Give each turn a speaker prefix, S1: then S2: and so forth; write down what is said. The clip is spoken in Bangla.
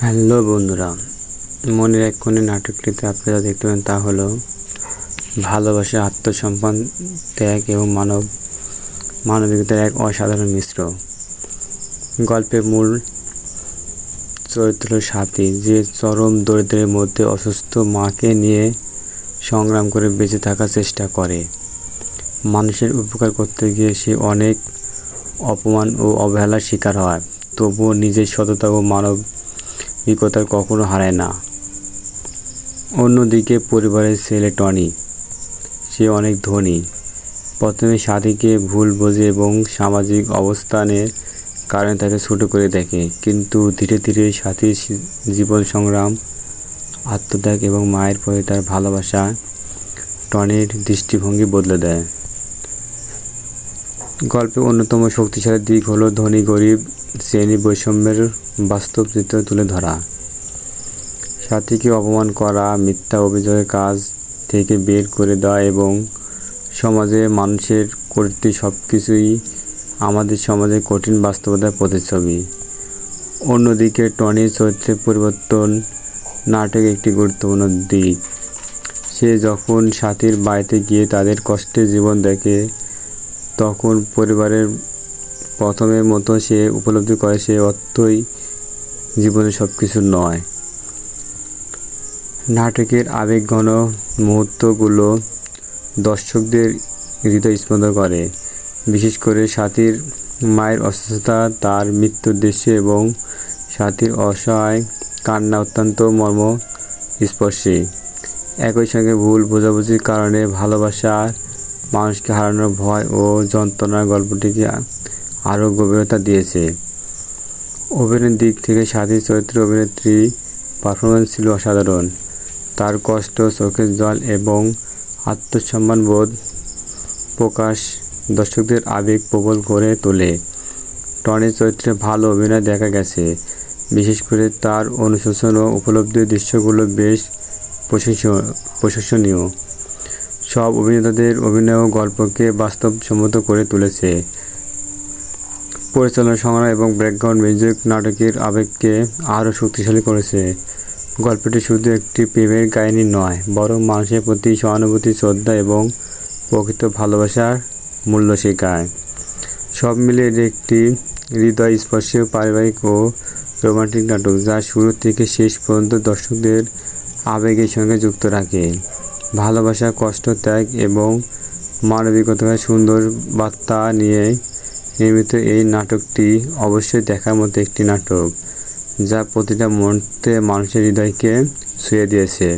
S1: হ্যালো বন্ধুরা, মনের এক কোণে নাটকটিতে আপনারা দেখতে পাবেন তা হলো ভালোবাসা, আত্মসম্মান, ত্যাগ এবং মানবিকতার এক অসাধারণ মিশ্র। গল্পের মূল চরিত্র হলো সাথী, যে চরম দরিদ্রের মধ্যে অসুস্থ মাকে নিয়ে সংগ্রাম করে বেঁচে থাকার চেষ্টা করে। মানুষের উপকার করতে গিয়ে সে অনেক অপমান ও অবহেলার শিকার হয়, তবুও নিজের সততা ও মানবিকতা কখনো হারায় না। অন্যদিকে পরিবারের ছেলে টনি, সে অনেক ধনী। প্রথমে সাথীকে ভুল বোঝে এবং সামাজিক অবস্থানের কারণে তাকে ছোট করে দেখে, কিন্তু ধীরে ধীরে সাথীর জীবন সংগ্রাম, আত্মত্যাগ এবং মায়ের প্রতি তার ভালোবাসা টনির দৃষ্টিভঙ্গি বদলে দেয়। গল্পের অন্যতম শক্তিশালী দিক হলো ধনী গরিব শ্রেণী বৈষম্যের বাস্তব চিত্র তুলে ধরা। সাথীকে অপমান করা, মিথ্যা অভিযোগের কাজ থেকে বের করে দেওয়া এবং সমাজে মানুষের কর্তৃত্ব সবকিছুই আমাদের সমাজের কঠিন বাস্তবতার প্রতিচ্ছবি। অন্যদিকে টনির চরিত্রের পরিবর্তন নাটকের একটি গুরুত্বপূর্ণ দিক। সে যখন সাথীর বাড়িতে গিয়ে তাদের কষ্টের জীবন দেখে, তখন পরিবারের প্রথমের মতো সে উপলব্ধি করে সে অর্থই জীবনের সব কিছু নয়। নাটকের আবেগঘন মুহূর্তগুলো দর্শকদের হৃদয় স্পর্শ করে, বিশেষ করে সাথীর মায়ের অসুস্থতা, তার মৃত্যুর দৃশ্য এবং সাথীর অসহায় কান্না অত্যন্ত মর্মস্পর্শী। একই সঙ্গে ভুল বোঝাবুঝির কারণে ভালোবাসার মানুষকে হারানোর ভয় ও যন্ত্রণার গল্পটিকে আরও গভীরতা দিয়েছে। অভিনয়ের দিক থেকে সাথীর চরিত্রে অভিনেত্রী পারফরমেন্স ছিল অসাধারণ। তার কষ্ট, চোখের জল এবং আত্মসম্মানবোধ প্রকাশ দর্শকদের আবেগ প্রবল করে তোলে। টনির চরিত্রে ভালো অভিনয় দেখা গেছে, বিশেষ করে তার অনুশোচন ও উপলব্ধির দৃশ্যগুলো বেশ প্রশংসনীয়। সব অভিনেতাদের অভিনয় গল্পকে বাস্তবসম্মত করে তুলেছে। পরিচালনা, সংগ্রাম এবং ব্যাকগ্রাউন্ড মিউজিক নাটকের আবেগকে আরও শক্তিশালী করেছে। গল্পটি শুধু একটি প্রেমের কাহিনী নয়, বরং মানুষের প্রতি সহানুভূতি, শ্রদ্ধা এবং প্রকৃত ভালোবাসার মূল্য শেখায়। সব মিলিয়ে এটি একটি হৃদয়স্পর্শী পারিবারিক ও রোমান্টিক নাটক, যা শুরু থেকে শেষ পর্যন্ত দর্শকদের আবেগের সঙ্গে যুক্ত রাখে। ভালোবাসা, কষ্ট, ত্যাগ এবং মানবিকতার সুন্দর বার্তা নিয়ে নির্মিত এই নাটকটি অবশ্যই দেখার মতো একটি নাটক, যা প্রতিটা মুহূর্তে মানুষের হৃদয়কে ছুঁয়ে দিয়েছে।